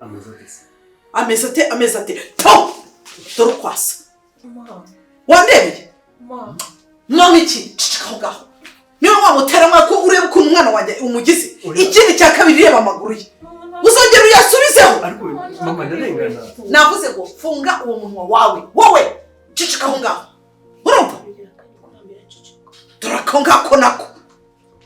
ameze ate to dore kwasa wandebye mama iki cicikaho gaho niyo wamutera mwako urebe ko umwana wanjye umugize ikindi cya kabiri reba amaguru ye uzongera uyasubizeho ariko mama ndarengana navuze ngo funga uwo munwa wawe wowe cicikaho ngaho urumva turakonga ko nako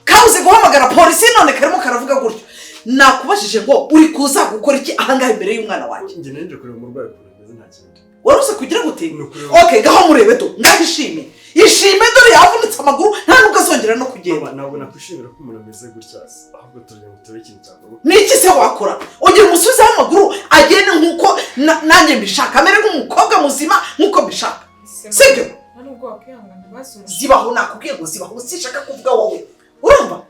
kabuze guhamagara polisi none karimo karavuga gutyo nakubashije ngo uri kuza gukora iki ahangaha imbere y'umwana wanjye nge nende kureba umurwayi kumeze nta kintu waruze kugira gute okay gaho murebe to ngahishime ishime dore yavunitse amaguru nta nubwo azongera no kugenda ntabwo nakwishimira ko umuntu ameze gutya ahubwo tujya ngo turebe ikintu cyangwa niki se wakora ugira umusubiza amaguru agende nkuko nanjye mbishaka amere nk'umukobwa muzima nkuko mbishaka sibyo zibaho nakubwiye ngo zibaho sishaka kuvuga wowe urumva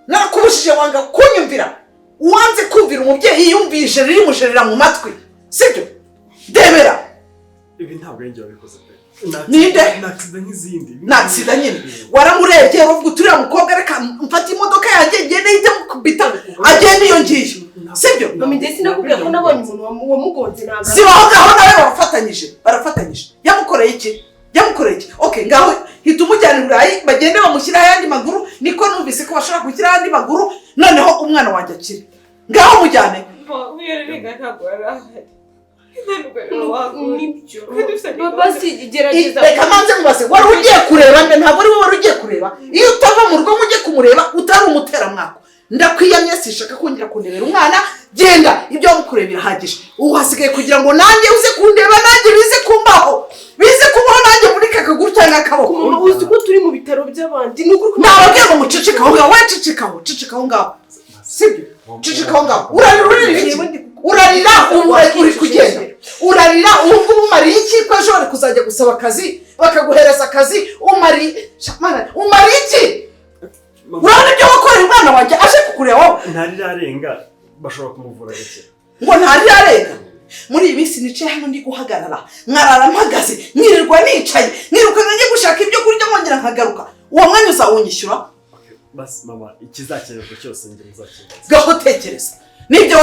narakubujije wanga kunyumvira uwanze kumvira umubyeyi yumvishe riri musherera mu matwi sibyo debera ibi ntabwo yenge wabikoze pe ninde natsida nk'izindi natsida nyine waramurebye uvuga uturiya mukobwa reka mfata imodoka yanjye ngende yite mukubita agende iyo ngiyo sibyo ndetse nakubwiye ko nabonye umuntu wamugonze ntabwo zibaho ngaho nawe barafatanyije yamukoreye iki okay ngaho hita umujyana Burayi bagende bamushyira ayandi maguru niko numvise ko bashaka gushyira ayandi maguru noneho umwana wanjye akiri ngaho mujyane reka manze mubaze wari ugiye kureba nde ntabwo ari wowe wari ugiye kureba iyo utava mu rugo mujye kumureba utari umuteramwako ndakwiyamye sishaka kongera kundebera umwana genda ibyo wamukoreye birahagije uhasigaye kugira ngo nanjye uze kundeba nanjye bize kumbaho bize kubaho nanjye muri kakaguru cyangwa akaboko uzi ko turi mu bitaro by'abandi nababwiye ngo mucicikaho ngaho cicikaho ngaho sibyo cicikaho ngaho urarira uri kugenda urarira ubu umariye iki ko ejo bari kuzajya gusaba akazi bakaguhereza akazi umariye iki urabona ibyo wakorera umwana wanjye aje kukureba wowe ntarirarenga bashobora kumuvura gake ngo ntarirarenga muri iyi minsi nicaye hano ndi guhagarara nkarara mpagaze nkirirwa nicaye nirukana njye gushaka ibyo kurya nkongera nkagaruka uwo mwanya uzawunyishyura basi mama ikizakenerwa cyose njye muzakibaza gaho tekereza nibyo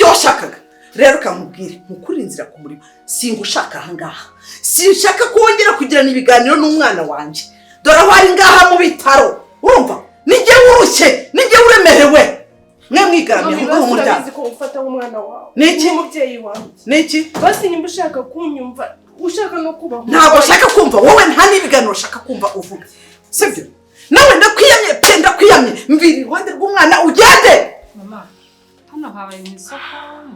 washakaga rero kamubwire mukuri inzira ku murimo singushaka ahangaha sinshaka kongera kugirana ibiganiro n'umwana wanjye dore aho ari ngaha mu bitaro urumva nijye wurushye nijye uremerewe mwe mwigaramiye ngo umuryango ko ufata umwana wawe niki umubyeyi wawe niki basi nimba ushaka kunyumva ushaka no kubaho ntabwo ushaka kumva wowe nta n'ibiganiro ushaka kumva uvuga sibyo nawe ndakwiyamye mvira iruhande rw'umwana ugende mama hano habaye mu isoko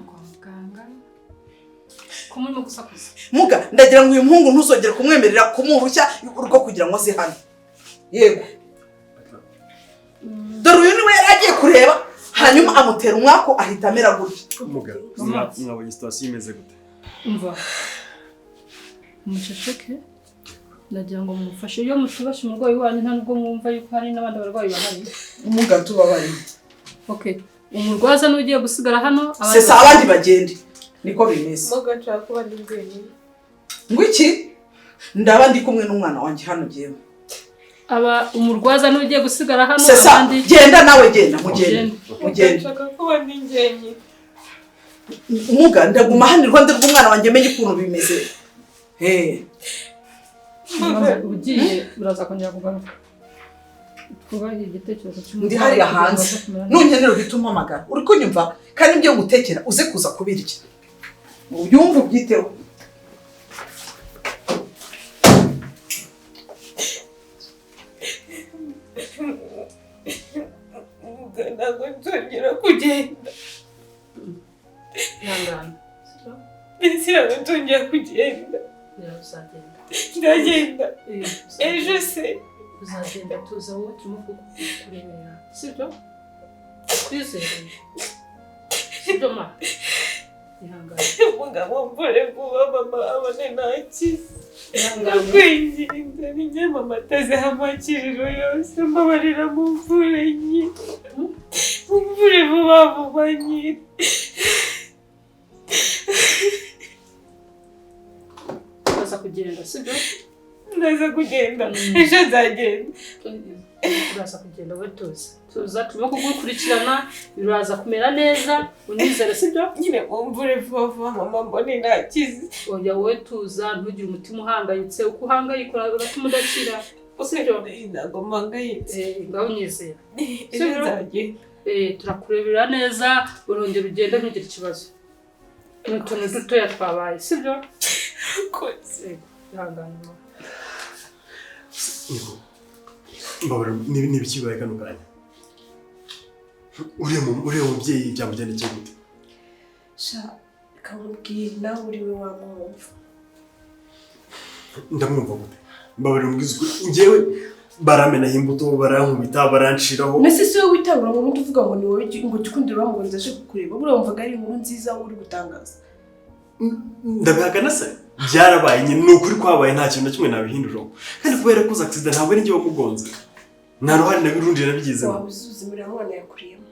kwa muganga ko murimo gusakuza muga ndagira ngo uyu muhungu ntuzongere kumwemerera kumurushya urwo kugira ngo aze hano yego dore uyu niwe yari agiye kureba hanyuma amutera umwako ahita amera gutya muga mwabonye situation imeze gute umva umuceceke ndagira ngo mufashe iyo mutubashe umurwayi wanyu nta nubwo mwumva yuko hari n'abandi barwayi bahari umuga tubabari okay umurwaza n'ugiye gusigara hano abandi bagende niko bimeze muga nshaka kuba ndi njyenyine ngo iki ndaba ndi kumwe n'umwana wanjye hano jewe umurwaza n'ugiye gusigara hano abandi genda nawe genda mugende nshaka kuba ndi njyenyine umuga ndaguma hano iruhande rw'umwana wanjye menye ukuntu bimeze ugiye uraza kongera kugaruka twubahe igitekerezo cy'umurwayi ndi hariya hanze nunkenera uhita umpamagara uri kunyumva kandi ibyo gutekera uze kuza kubirya ubyumve ubyiteho ntabwo nzongera kugenda ihangane mbese ntabwo nzongera kugenda ndagenda ejo se uzagenda tuza wowe turimo kukurebera sibyo twizere sibyo ma ihangane umugabo mbore vuba mama abone nakize ndakwinginze ninyamamatazeho amakiriro yose mbabarira mumvure nyine mumvure vuba nyine uraza kugenda sibyo ndaza kugenda ejo nzagenda uraza kugenda we tuza turimo kugukurikirana biraza kumera neza unyizere sibyo nyine umvure vuba mama mbone nakize oya wowe tuza ntugire umutima uhangayitse uko uhangayikora ugatuma udakira sibyo ntabwo mpangayitse ngaho unyizera ejo nzagenda turakurebera neza urongera ugende ntugire ikibazo n'utuntu dutoya twabaye sibyo kose ihangane mbabara n'ibikibaye kano kanya uriya mubyeyi byamugendekeye gute sha kamubwira nawe uriwe wamwumva ndamwumva gute mbabara mbwiza ukuri njyewe baramenaho imbuto barankubita baranshiraho nese si wowe witabura ngo undi uvuga ngo ni wowe ngo Gikundiro bamugonze aje kukureba buriya wumvaga ari inkuru nziza uri gutangaza ndabihakana se byarabaye nyine ni ukuri kwabaye nta kintu na kimwe nabihinduraho kandi kubera ko uza accident ntabwo ari njye wamugonze nta ruhare nabirundiye nabigizemo waba uzuzimira mwana yakuriyemo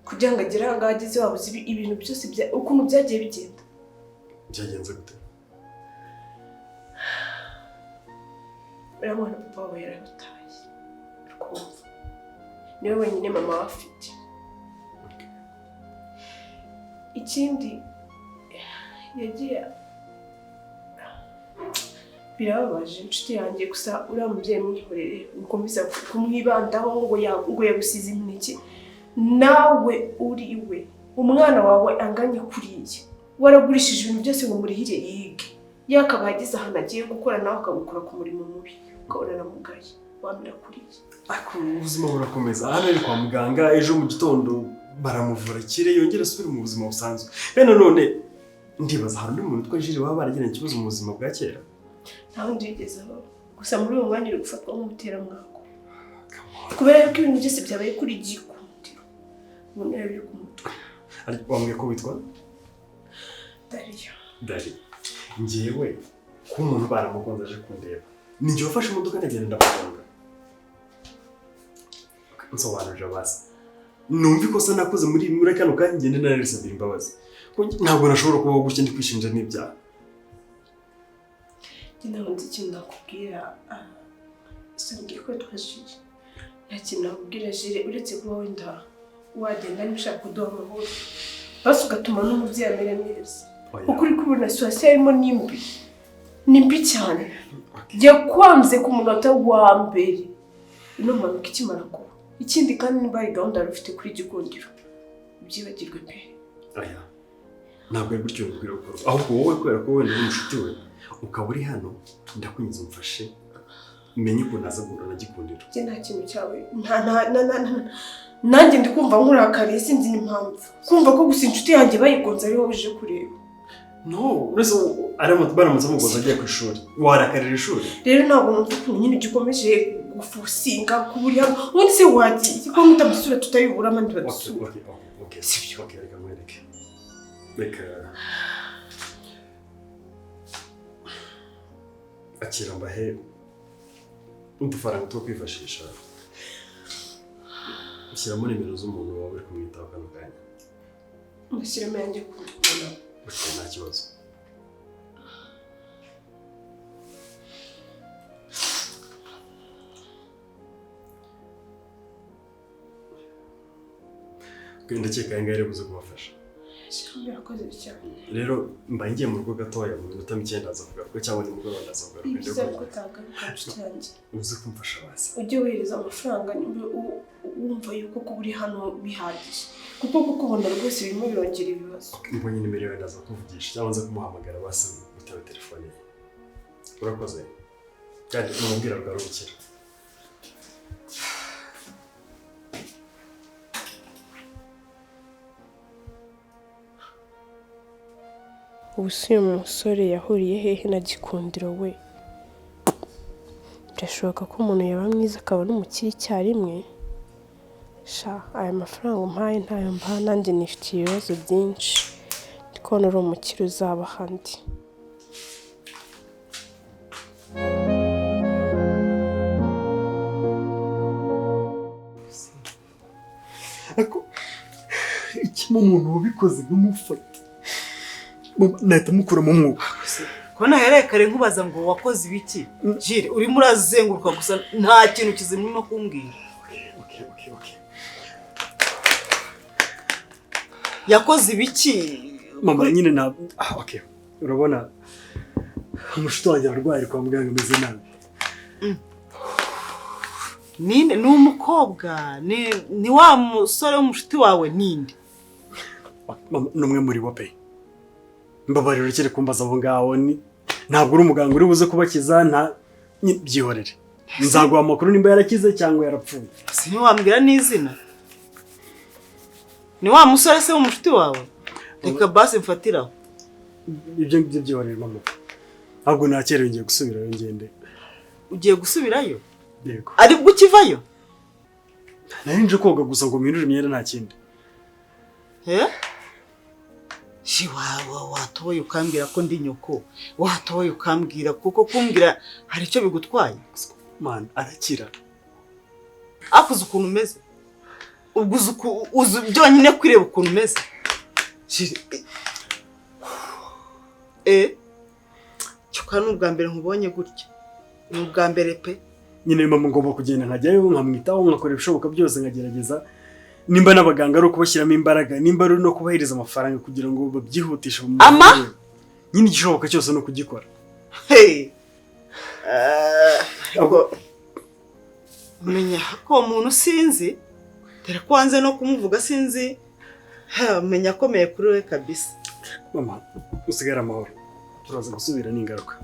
kugira ngo agere ahangaha ageze waba uzi ibintu byose ukuntu byagiye bigenda byagenze gute uriya mwana papa wawe yarabutaye ukumva niwe wenyine mama we afite ikindi yagiye birababaje inshuti yanjye gusa uriya mubyeyi mwihorere mukomeza kumwibandaho ngo yagusize imineke nawe uri we umwana wawe anganye kuriya waragurishije ibintu byose ngo murihire yige yakaba yagize ahantu agiye gukora nawe akagukora ku murimo mubi ukabona namugaye wamera kuriya ariko ubuzima burakomeza hano ari kwa muganga ejo mu gitondo baramuvura kire yongera asubire mu buzima busanzwe bene none ndibaza hari undi muntu twajije baba baragiranye ikibazo mu buzima bwa kera nta wundi wigeze aho gusa muri uwo mwanya uri gufatwa nk'umuteramwaka kubera ko ibintu byose byabaye kuri Gikundiro umuntu yari ku mutwe ariko wambwiye ko witwa Dari njyewe ko umuntu baramugonze aje kundeba ninjye wafashe imodoka ndagenda ndamugonga nsobanurira basi numva ikosa nakoze muri kano kanya ngende narisabira imbabazi ntabwo nashobora kubaho gutya ndi kwishinja n'ibyaha ntabwo nzi ikintu nakubwira sinabwiye ko twajije nta kintu nakubwira jire uretse kuba wenda wagenda niba ushaka kuduha amahoro basi ugatuma n'umubyeyi amera neza kuko uri kubona situwasiyo yarimo ni mbi cyane yakwanze ku munota wa mbere ino mpanuka ikimara kuba ikindi kandi niba hari gahunda yari ufite kuri Gikundiro byibagirwe pe aya ntabwo ari gutyo bikwiriye gukorwa ahubwo wowe kubera ko wenda uri umushuti we ukaba uri hano ndakwinjiza umfashe menye ukuntu aza guhura na Gikundiro njye nta kintu cyawe nanjye ndi kumva nkurakariye sinzi n'impamvu kumva ko gusa inshuti yanjye bayigonze ari wowe uje kureba no uretse baramutse amugonze agiye ku ishuri warakarira ishuri rero ntabwo numva ukuntu nyine gikomeje gufusinga ku buryo ubundi se wagiye ko mutamusura tutayibura amandi badusura okay reka mwereke reka akira mbahe udufaranga two kwifashisha ushyiramo nimero z'umuntu waba uri kumwitaho kano kanya ngashyiramo yanjye kubona nta kibazo ndakeka ngaho ari buze kubafasha birakoze cyane rero mbaye ngiye mu rugo gatoya mu minota mike ndaza kugaruka cyangwa nimugoroba ndaza kugaruka ni byiza ko utagaruka inshuti yanjye uze kumfasha basi ujye wohereza amafaranga niba wumva yuko kuba uri hano bihagije kuko kukubona rwose birimo birongera ibibazo mbonye nimero yawe ndaza kuvugisha cyangwa nza kumuhamagara basi gutaba telefone ye urakoze kandi umubwira rwarukira ubu si uyu musore yahuriye hehe na Gikundiro we birashoboka ko umuntu yaba mwiza akaba n'umukire icyarimwe sha aya mafaranga umpaye ntayo mbaha nanjye nifitiye ibibazo byinshi ndi kubona uri umukire uzaba ahandi ikimo umuntu wabikoze nk'umufata nahita mukura mu mwuka Kona herekare nkubaza ngo wakoze ibiki? Jire urimo urazenguruka gusa nta kintu kizimwe kumbwira. Okay. Yakoze ibiki? Mama nyine na okay. Urabona umushuti wanjye arwaye kwa muganga ameze nabi. Ninde n'umukobwa ni wa musore w'umushuti wawe ninde? Numwe muri bo pe. Mbabarira ukiri kumbaza abo ngaho ni ntabwo uri umuganga uri buze kubakiza nta byihorere. Nzaguha amakuru nimba yarakize cyangwa yarapfuye. Si wambwira n'izina? Ni wa musore se w'umushuti wawe? Reka basi mfatiraho. Ibyo byihorere mama. Ahubwo nakerewe ngiye gusubirayo ngende. Ugiye gusubirayo? Yego. Ari bwo ukivayo? Narinje koga gusa ngo mpindure imyenda nta kindi. Watoye ukambwira ko ndi nyoko. Watoye ukambwira kuko kumbwira hari icyo bigutwaye. Man, arakira. Akuze ukuntu umeze. Uzi byonyine kwireba ukuntu umeze. Cyuka n'ubwa mbere nkubonye gutya. N'ubwa mbere pe. Nyine mama ngomba kugenda nkajyayo nkamwitaho nkakora ibishoboka byose nkagerageza. Nimba n'abaganga ari ukubashyiramo imbaraga, nimba ari no kubahereza amafaranga kugira ngo babyihutishe mu mubiri. Nyine igishoboka cyose no kugikora. Menya ko umuntu sinzi, dore kwanze no kumuvuga sinzi, menya akomeye kuri we kabisa. Mama, usigara amahoro. Turaza gusubira n'ingaruka.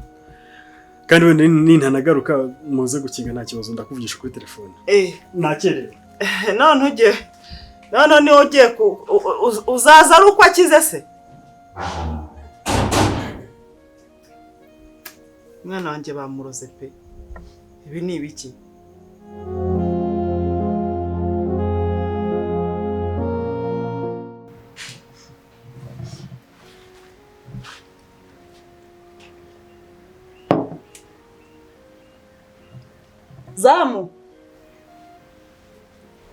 Kandi wenda nintanagaruka muze gukinga nta kibazo ndakuvugisha kuri telefone. Nakerewe. None ni ugiye uzaza ari uko akize se? Mwana wanjye bamuroze pe. Ibi ni ibiki? Zamu.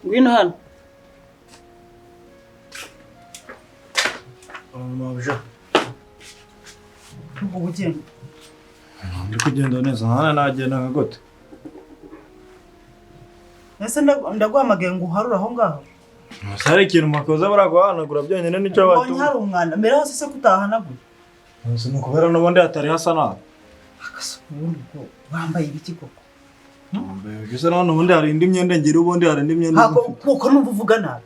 Ngwino hano. Mabja. Ubu ugenda. Ndi kugenda neza hana nagenda ngagote. Nese ndaguhamagaye ngo uharura aho ngaho. Sari ikintu makoza baraguhanagura byonyine nicyo batu. Mbonye hari umwana mbere hose se kutahanaguye. Nse nuko bera n'ubundi atari hasa nabi. Akasubundi ko bambaye ibiki koko. Gisa none ubundi hari indi myenda ngira ubundi hari indi myenda. Kuko numva uvuga nabi.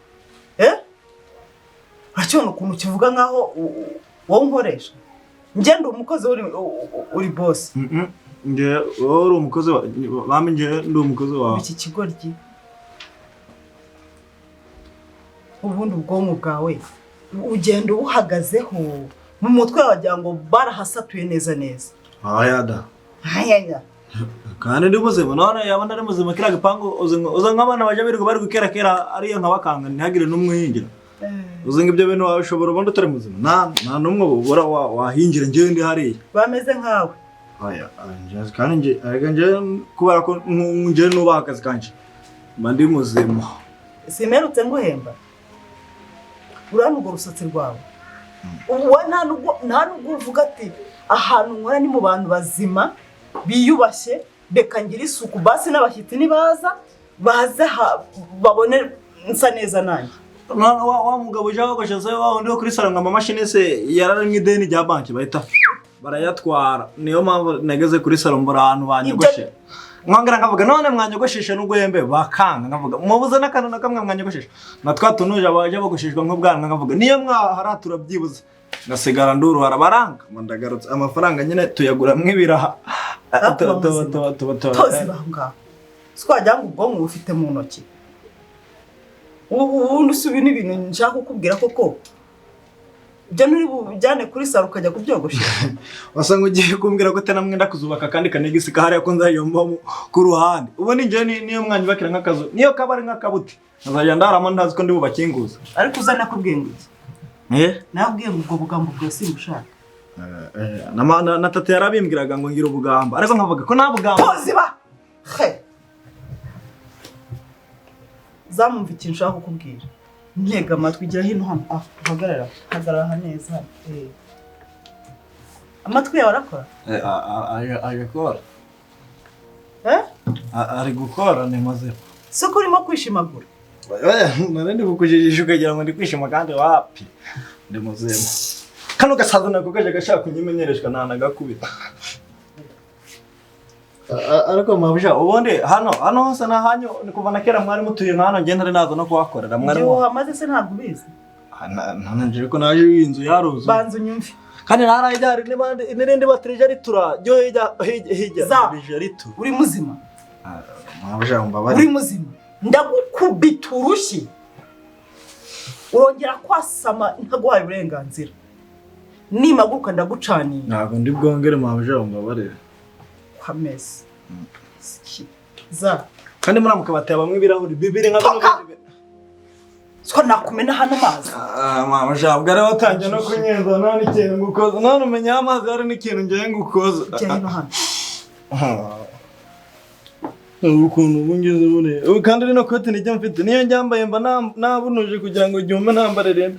Uracyo ukuntu kivuga nkaho wowe unkoresha. Nje ndi umukozi uri boss. Nge uri umukozi bami nje ndi umukozi wawe. Iki kigoryi. Ubundi ubwonko bwawe ugenda uhagazeho mu mutwe wagira ngo barahasatuye neza. Ayada. Kandi ndi muzima none yabana ari muzima kira gipangu uza nk'abana baje birirwa bari gukerakera ariyo nkabakanga ntihagire n'umwinjira. Uza ngibyo bene wawe ushobora ubundi utari muzima nta n'umwe ubura wahinjira nje ndi hariya. Bameze nkawe. Anje kandi nje arega nje kubara ko nje nubaha akazi kanje. Mandi muzima. Simerutse nguhemba. Uranugo rusatsi rwawe. Uwa nta nubwo uvuga ati ahantu nkora ni mu bantu bazima biyubashye reka ngira isuku basi n'abashyitsi nibaza baze babone nsa neza nanjye. Wa mugabo uje wagoshaze wa ndi kuri salon ngama machine se yararanye ideni rya banki bahita barayatwara. Niyo mpamvu nageze kuri salon mbura ahantu banyogoshe. Mwangara ngavuga none mwanyogosheshe n'ugwembe bakanga ngavuga mubuze n'akantu nakamwe mwanyogosheshe natwa tunuje abaje bagosheshwa nk'ubwanwa ngavuga niyo mwaharatura byibuze ngasigara nduru harabaranga mandagarutse amafaranga nyine tuyagura mwibiraha tozi banga swajya ngo ubwo mufite mu ntoki ubu subi n'ibintu nshaka kukubwira koko byo nuri bujyane kuri saro ukajya kubyogosha. Wasanga ugiye kumbwira ko tena mwenda kuzubaka kandi kanegisika hariya ko nzayomba ku ruhande. Ubu ni nje niyo mwanya bakira nk'akazu. Niyo kabari nk'akabuti. Nazajya ndarama ndazi ko ndi bubakinguza. Ariko uzana kubwiye ngo iki? Nabwiye ngo ubwo bugambo bwose bushaka. Na tata yarabimbwiraga ngo ngira ubugamba. Ariko nkavuga ko nta bugamba. Poziba. Zamumva ikintu nshaka kukubwira. Ntega amatwi gira hino hano hagarara neza. amatwi yawe arakora agakora eh ari gukora ni maze siko urimo kwishimagura nari kukujijisha ukagira ngo ndi kwishima kandi wapi ndi muzema kano gasaza nako kaje gashaka kunyimenyereshwa ntanagakubita ariko mabusha ubundi hano hose nahanyo ni kuva na kera mwari mutuye hano ngenda ari nazo no kuhakorera mwari mu hamaze se ntabwo ubizi nanje ko naje inzu yaruzu banzu nyumvi kandi narayidari n'irindi batrije ritura ryo hijya za ritu uri muzima mabusha mbabari uri muzima ndagukubita urushyi urongera kwasama ntaguhaye uburenganzira nimaguruka ndagucaniye ntabwo ndi bwongere mabusha mbabarire kwameze za kandi muramuka bateye bamwe ibirahuri bibiri nka bino siko nakumena hano mazi mama shabwa ari watangiye no kunyenza none ikintu ngukoza none umenya amazi ari n'ikintu ngiye ngukoza cyane hano ukuntu ubungize bune kandi rino kote nijya mfite niyo njyambaye mba nabunuje kugira ngo igihume nambare rero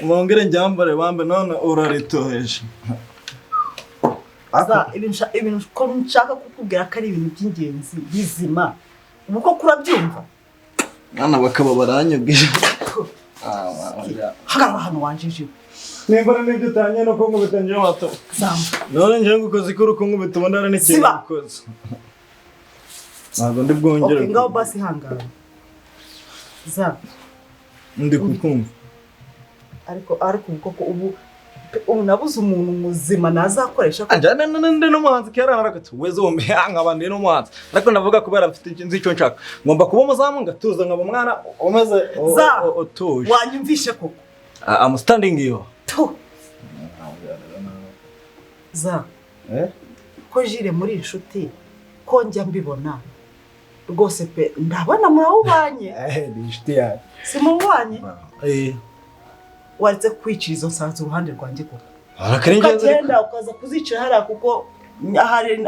mwongere njyambare bambe none uraritoheje ibintu ko nshaka kukubwira ko ari ibintu by'ingenzi bizima ubu ko kurabyumva mwana bakaba baranyubwije hagara hano wanjije nimba n'ibyo utangiye no kunkubita njye wato none njye ngukoze ikuru kunkubita ubona ari n'ikintu ngukoze ntabwo ndi bwongere ngaho basi hangara za ndi kukumva ariko koko ubu nabuze umuntu muzima nazakoresha ko njyana ndi n'umuhanzi kera narakati weze wumve nkaba ndi n'umuhanzi ariko ndavuga kubera mfite nzi icyo nshaka ngomba kuba umuzamu ngatuza nkaba umwana umeze utuje wanyumvishe koko I'm standing here za ko jire muri inshuti ko njya mbibona rwose pe ndabona murawubanye ni inshuti yawe si mubanye waretse kwicira izo nsanzu uruhande rwanjye koko ukagenda ukaza kuzicira hariya kuko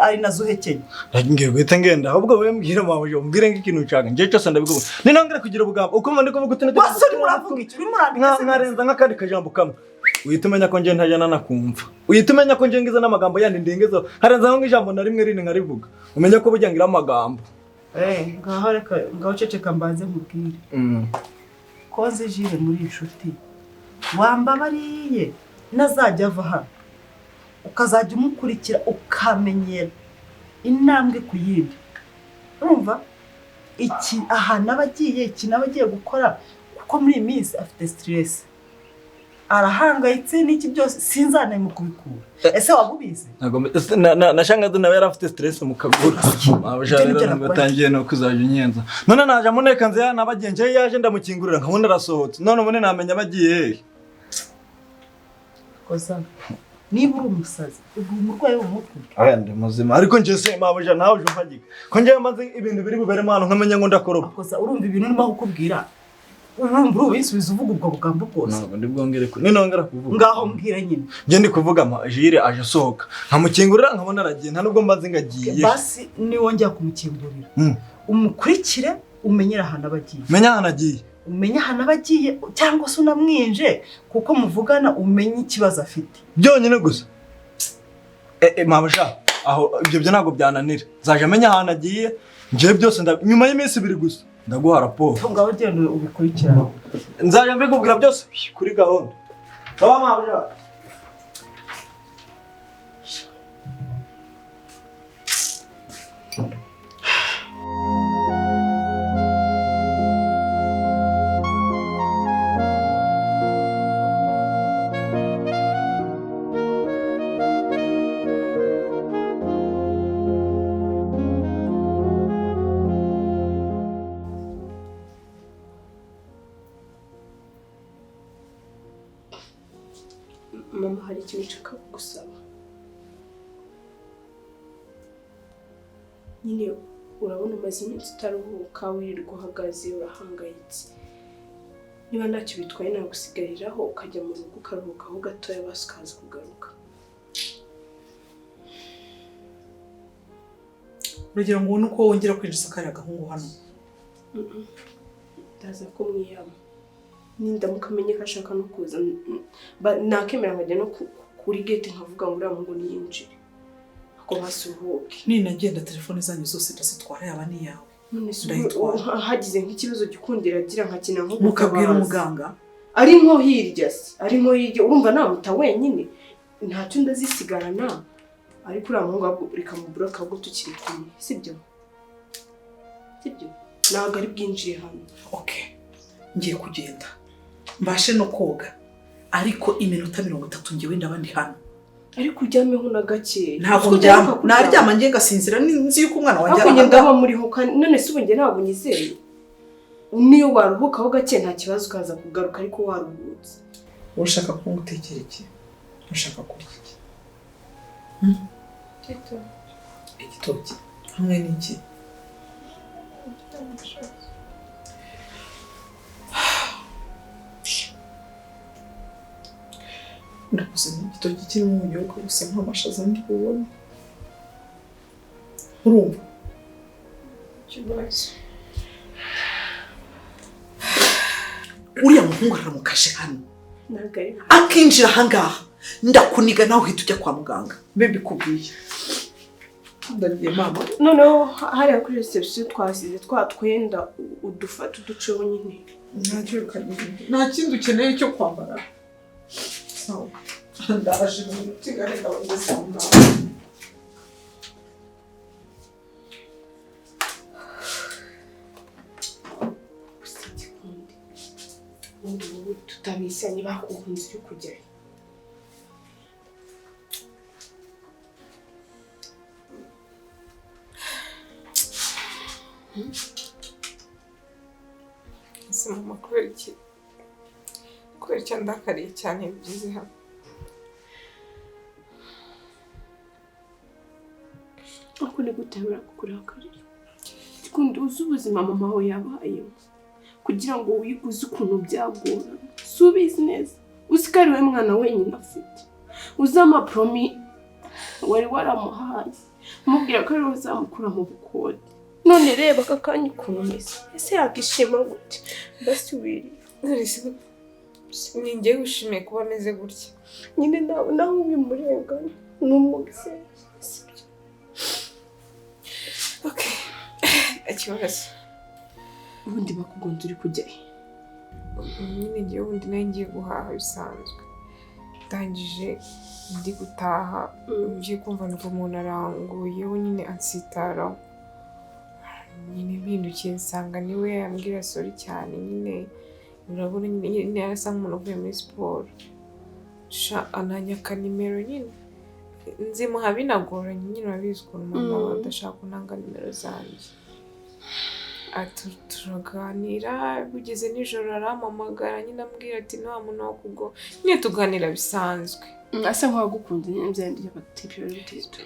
ari nazo uhekeye ngiye guhita ngenda ahubwo wowe mbwira mabuje umbwire nk'ikintu ushaka njye cyose ndabikubwira ninongera kugira ubugamba uko ndi kuvuga uti wasuri muravuga iki urimo urandika nkarenza nk'akandi kajambo kamwe uhita umenya ko njye ntajya nanakumva uhita umenya ko njye ngize n'amagambo yandi ndengezaho harenzaho nk'ijambo na rimwe rindi nkarivuga umenya ko burya ngira amagambo ngaho reka ngaho ceceka mbanze nkubwire ko nzi jire muri inshuti wambabariye nazajya ava hano ukazajya umukurikira ukamenyera intambwe ku yindi urumva iki aha nabagiye iki nabagiye gukora kuko muri iyi minsi afite stress arahangayitse n'iki byose sinzanaye mu kubikura ese wabubize nashangaze nawe yari afite stress mu kaguru abajara batangiye no kuzajya unyenza none naje amuneka nze nabagiye nje yaje ndamukingurira nkabona arasohotse none ubone namenya bagiye hehe koza niba uri umusazi ubwo umurwayi w'umutwe ndi muzima ariko nje se mabuja nawe uje mpagika ko nje maze ibintu biri bubere mano nkamenya ngo ndakoroba koza urumva ibintu urimo kukubwira urumva ubisubiza uvuga ubwo bugambo bwose ntabwo ndi bwongere ko ninongera kuvuga ngaho mbwira nyine nje ndi kuvuga jire aje asohoka nkamukingurira nkabona aragiye nta nubwo mbaze ngagiye basi niwongera kumukingurira umukurikire umenyera ahantu abagiye menya ahantu agiye umenya ahantu abagiye cyangwa se unamwinje kuko muvugana umenye ikibazo afite byonyine gusa mabasha aho ibyo ntabwo byananira zaje amenya ahantu agiye nje byose nyuma y'iminsi 2 gusa ndaguha raporo ngaho genda ubikurikirana nzaje mbikubwira byose kuri gahunda saba mabasha mama hari ikintu nshaka kugusaba nyine urabona umaze iminsi utaruhuka wirirwa uhagaze urahangayitse niba ntacyo bitwaye nagusigariraho ukajya mu rugo ukaruhukaho gatoya basi ukaza kugaruka urugero ngo ubone uko wongera kwinjiza kariya gahungu hano ndaza kumwiyama nindamuka amenye ko ashaka no kuza nakemera nkajya no kuri gate nkavuga ngo uriya ngo niyinjire ako basuhuke ninagenda telefone zanyu zose ndazitwara yaba ni yawe none hagize nk'ikibazo gikundira agira nkakina nko mukabwira umuganga ari nko hirya urumva namuta wenyine ntacyo ndazisigarana ariko uriya muhungu reka mubura akabwo tukiri kumwe sibyo ntabwo ari bwinjiye hano okay ngiye kugenda mbashe no koga ariko iminota 30 ngiye wenda bandi hano ariko ujyameho na gake ntabwo naryama ngiye gasinzira nzi yuko umwana wanjye ariko ndaba muriho kandi none se ubunge ntabwo nyizeye niyo waruhukaho gake nta kibazo ukaza kugaruka ariko waruhutse urashaka kungutekera iki urashaka kurya iki igitoki hamwe n'iki ndakuze n'igitoki kirimo ubunyobwa gusa nta mashaza ndi kubona urumva kibazo uriya muhungu aramukashe hano akinjira ahangaha ndakuniga nawe uhita ujya kwa muganga bebe kubwiye ndagiye mama noneho hariya kuri reception twasize twatwenda udufata uduceho nyine nta kindi ukeneye cyo kwambara sawa ndaje mu tigare ndabageze tutabisanye bakuhunze uri kujyayo ese mama kubera icyo ndakariye cyane byize hano ako ni gutabira kukurakarira kundi uzi ubuzima mama we yabayeho kugira ngo wiguze ukuntu byagora subizi neza usikari we mwana wenyine afite uzi amapromi wari waramuhaye umubwira ko ari uzamukura mu bukode none reba aka kanya ukuntu ese yakishima gute basubiri ninjye gushimiye kuba ameze gutya nyine nawe ubimurengana n'umugise okay ikibazo ubundi bakugonze uri kujya nyine ngiye ubundi nayo ngiye guhaha bisanzwe ndangije ndi gutaha ngiye kumva ngo umuntu aranguyeho nyine ansitaraho nyine mpindukiye nsanga niwe yambwira sorry cyane nyine urabona nyine yarasa nk'umuntu uvuye muri siporo ananyaka nimero nyine nzimuha binagoranye nyine urabizi ukuntu mama adashaka kunanga nimero zanjye turaganira bugeze nijoro arampamagara nyine ambwira ati nta muntu wo kugo nyine tuganira bisanzwe asa nk'uwagukunze nyine byandije abatipiro bitito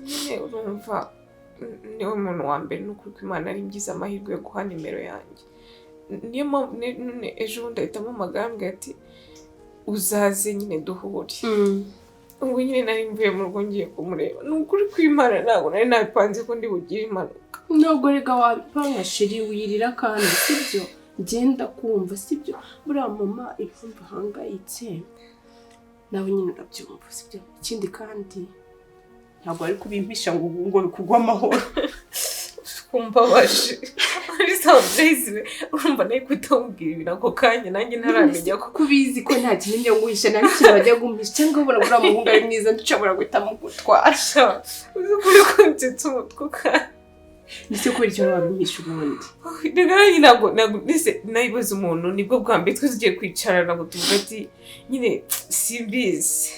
nyine urumva niwe muntu wa mbere n'ukuri ko Imana ari ngize amahirwe yo guha nimero yanjye niyo none ejo bundi ahita ampamagara ambwira ati uzaze nyine duhure ubwo nyine nari mvuye mu rugo ngiye kumureba ni ukuri ko Imana ntabwo nari nabipanze ko ndi bugire impanuka ntabwo rega wabipanga shiri wirira kandi sibyo genda kumva sibyo buriya mama impamvu ahangayitse nawe nyine urabyumva sibyo ikindi kandi ntabwo ari kubimpisha ngo bikugwa amahoro kumbabaje ari surprise urumva nayo kutamubwira ibintu ako kanya nanjye ntaramenya ko kubizi ko nta kintu ngo wishe nari kintu bajya gumisha cyangwa ubona buriya muhungu ari mwiza ndushobora guhitamo gutwara uzi kuri kunsetsa umutwe kandi nise kubera icyo wabimisha ubundi ntabwo nabibaza umuntu nibwo bwa mbere tugiye kwicarana ngo tuvuge ati nyine simbizi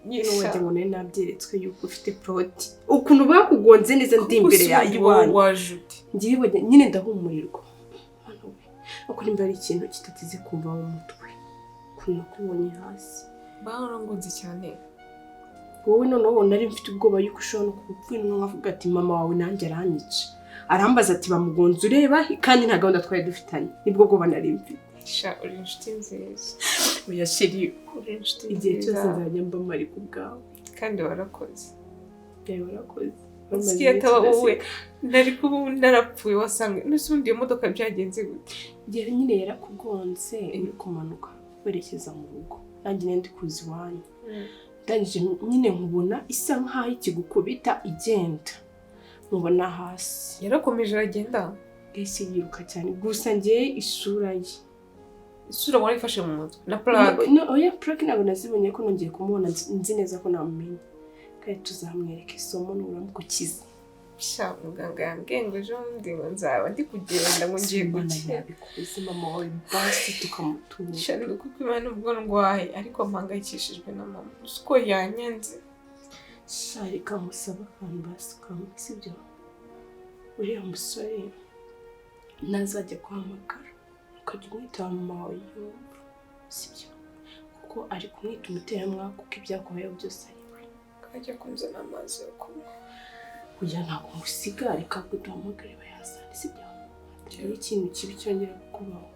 nyine wajya ngo nari nabyeretswe yuko ufite proti ukuntu bakugonze neza ndi imbere y'iwanyu wajute ngiye nyine ndahumurirwa uko nimba ari ikintu kitatize kumva mu mutwe ukuntu kubonye hasi barangonze cyane wowe noneho nari mfite ubwoba yuko ushobora kupfira nkavuga ati mama wawe nanjye aranyica arambaza ati bamugonze ureba kandi nta gahunda twari dufitanye nibwo bwoba nari mfite uri inshuti nziza oya sheri uri inshuti igihe cyose nzajya mba mari ku bwawe kandi warakoze warakoze usikiye ataba wowe nari kuba narapfuye wasanga n'usundi iyo modoka byagenze gute igihe nyine yarakugonze uri kumanuka werekeza mu rugo nanjye ndi kuza iwanyu ndangije nyine nkubona isa nkaho ikigukubita igenda mubona hasi yarakomeje aragenda ese yiruka cyane gusa ngiye isura ye isura wari ifashe mu mutwe na plaque no oya plaque ntabwo nazibonye ko nongeye kumubona nzi neza ko namumenye kandi tuzamwereka isomo nuramukukiza sha muganga yambwiye ngo ejo ndi ngo nzaba ndi kugenda ngo ngiye gukira bikuzi mama wawe basi tukamutura shari kuko imana ubwo ndwaye ariko mpangayikishijwe na mama uko yanyanze shari kamusaba akantu basi kamusibyo uriya musore nazajya guhamagara ukajya umwita mama wawe yumva sibyo kuko ari kumwita umuteramwaka kuko ibyakubayeho byose ari we kajya kunzana amazi yo kunywa kugira ntabwo musiga reka kuduhamagare bayazane sibyo rero ikintu kibi cyongera kukubaho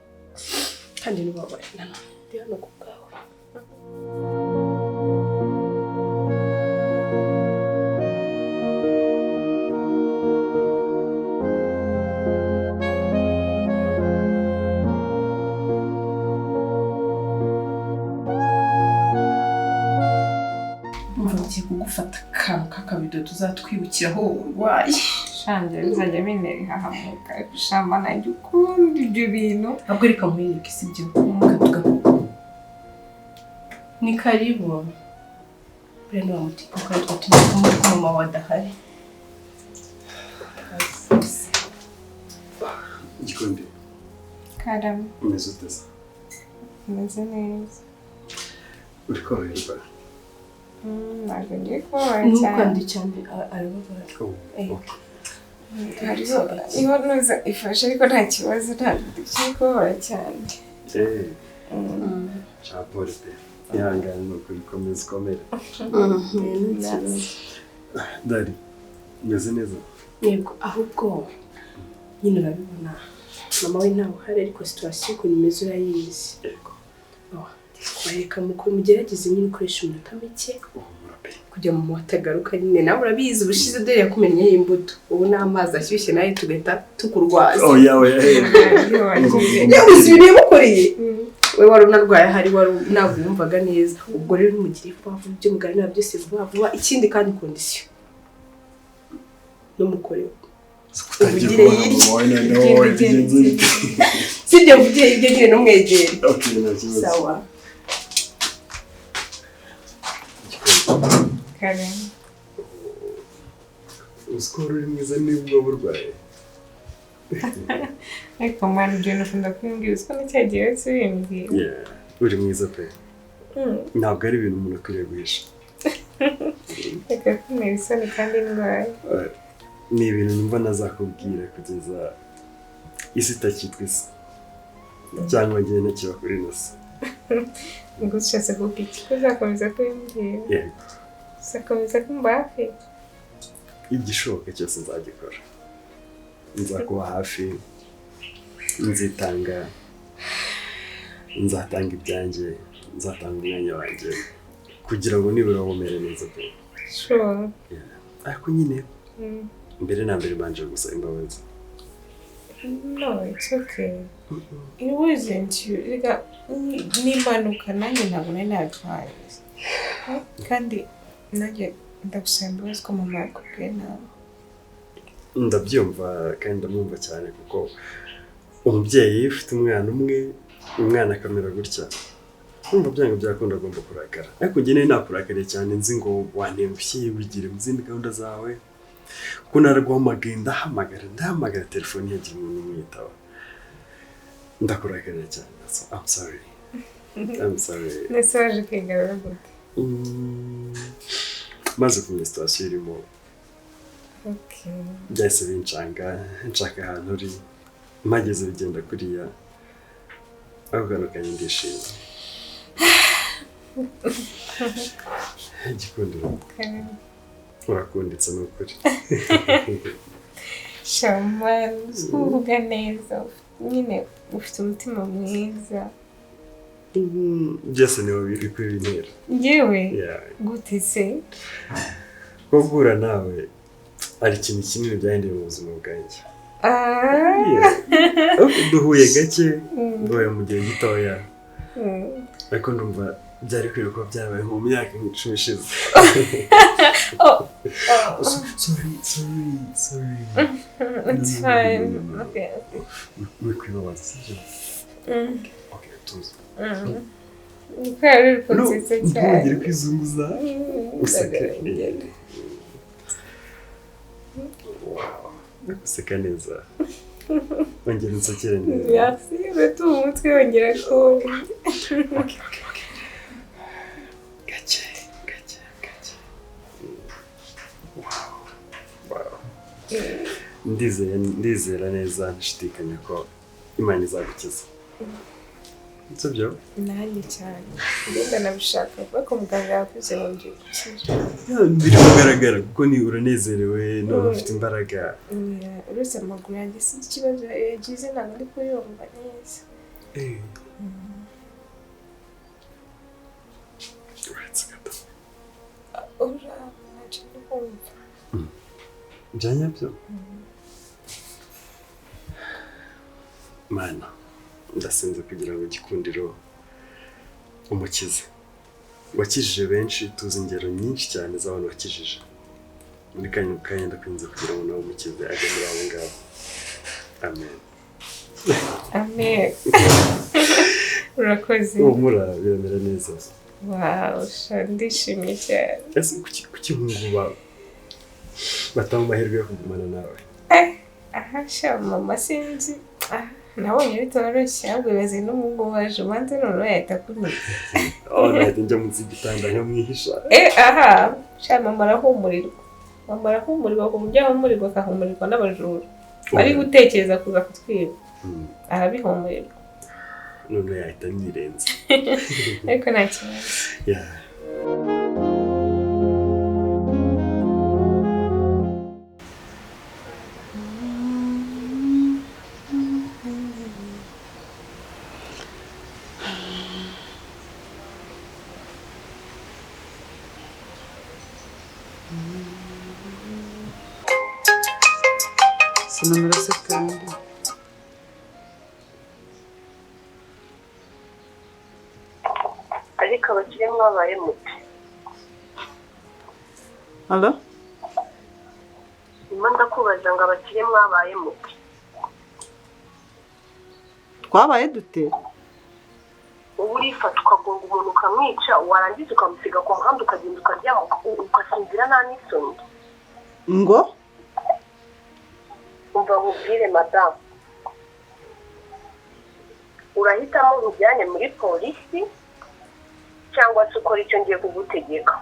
kandi ntibabaye nanone ndi hano ku bwawe ngiye kugufata akantu k'akabido tuzatwibukiraho uburwayi shange bizajya binerehahamuka shamba nanjye ukunda ibyo bintu ntabwo reka nkwereke sibyo katuga ni karibu buriya ni wa mutipe kandi twatumiye kumwe ko mama wawe adahari Gikundiro karame umeze uteze umeze neza uri koroherwa ntabwo ngiye kubabara cyane ntukandi cyane arababara hariho nuza ifashe ariko nta kibazo ntabwo ngiye kubabara cyane Chapole pe ihangane nuko bikomeza ukomere Dari meze neza yego ahubwo nyine urabibona mama we ntawe uhari ariko situation ukuntu imeze urayizi yego twareka mugerageze nyine ukoresha iminota mike kugira ngo atagaruka nyine nawe urabizi ubushize dore yakumenyeho imbuto ubu n'amazi ashyushye nawe tugahita tukurwaza yawe yabuze ibintu yamukoreye we wari unarwaye ahari wari ntabwo yumvaga neza ubwo rero numugire vuba vuba ibyo muganira byose vuba vuba ikindi kandi kondisiyo n'umukorewe ubugire sibyo mvugiye ibyo nyine n'umwegere sawa karame usikoro uri mwiza nibwo burwaye ariko mwana ibyo nukunda kubimbwira uko n'icyagiye wese ubimbwira uri mwiza pe ntabwo ari ibintu umuntu akwiriye guhisha reka kumera isoni kandi ndwaye ni ibintu numva nazakubwira kugeza isi itakitwa isi cyangwa ngewe ntakiba kuri inosi ngo ushatse kuko iki ko uzakomeza kubimbwira yego uzakomeza kumva hafi igishoboka cyose nzagikora nzakuba hafi nzatanga ibyanjye nzatanga umwanya wanjye kugira ngo nibura wumere neza pe sure ariko nyine mbere na mbere banje gusaba imbabazi no it's okay it wasn't you n'impanuka nanjye ntabwo nari nabitwaye kandi nanjye ndagusaba imbabazi ko mama yakubwiye nawe ndabyumva kandi ndamwumva cyane kuko umubyeyi ufite umwana umwe umwana akamera gutya kumva byanga byakunda agomba kurakara ariko njye nari nakurakariye cyane nzi ngo wantengushye wigire mu zindi gahunda zawe kuko naraguhamagaye ndahamagara telefone yagira umuntu umwitaba ndakurakarira cyane so I'm sorry nese waje kwigarura gute maze kumenya situation irimo okay byahise binshanga nshaka ahantu uri mpageze bigenda kuriya ahuganukanye ndishimye Gikundiro urakunditse n'ukuri shaman uvuga neza nyine ufite umutima mwiza byose niho biri kubintera njyewe gute se ko guhura nawe ari ikintu kinini byahinduye mu buzima bwanjye duhuye gake duhuye mu gihe gitoya ariko ndumva byari kwiruka byabaye mu myaka 10 ishize. Sorry. It's fine. Okay. Wikwibabaza sibyo? Okay, tuzi. Kwari rukunze cyane. Ntugire kwizunguza. Useke. Useka neza. Ongera unsakire neza. Merci, betu umutwe wongera ko. Okay. Gake. Wow. Ndizera neza nshidikanya ko Imana izagukiza. Sibyo? Nanjye cyane. Ndenda nabishaka kuko muganga yavuze ngo ngiye gukira. Biri kugaragara kuko ni uranezerewe no ufite imbaraga. Uretse amaguru yanjye si ikibazo yagize ntabwo ndi kuyumva neza. Uretse gato. Ntacyo ndi kumva. Byanyabyo? Mana, ndasenze kugira ngo Gikundiro umukize. Wakijije benshi, tuzi ingero nyinshi cyane z'abantu wakijije. Muri kanya ndakwinze kugira ngo nawe umukize ajye muri abo ngabo. Amen. Urakoze. Humura, biramera neza. Wow, ndishimye cyane. Ese kuki hunguba batanga amahirwe yo kugumana nawe? Sha mama sinzi. Nabonye bitoroshye ahubwo bibaze n'umuhungu waje ubanza none yahita kumenya. Nahita njya munsi y'igitanda nkamwihisha. Sha mama arahumurirwa ku buryo ahumurirwa akahumurirwa n'abajura. Ari gutekereza kuza kutwiba. Arabihumurirwa. None yahita nirenze. Ariko nta kibazo. Nomero 70. ariko abakire mwabaye muti. Allo? Nyuma ndakubaza ngo abakire mwabaye muti. Twabaye dute? Ubu urifatwa ukagonga umuntu ukamwica warangiza ukamusiga ku muhanda ukagenda ukaryama ugasinzira nta n'isoni. Ngo? Umva nkubwire madamu, urahitamo ujyane muri polisi cyangwa se ukora icyo ngiye kugutegeka.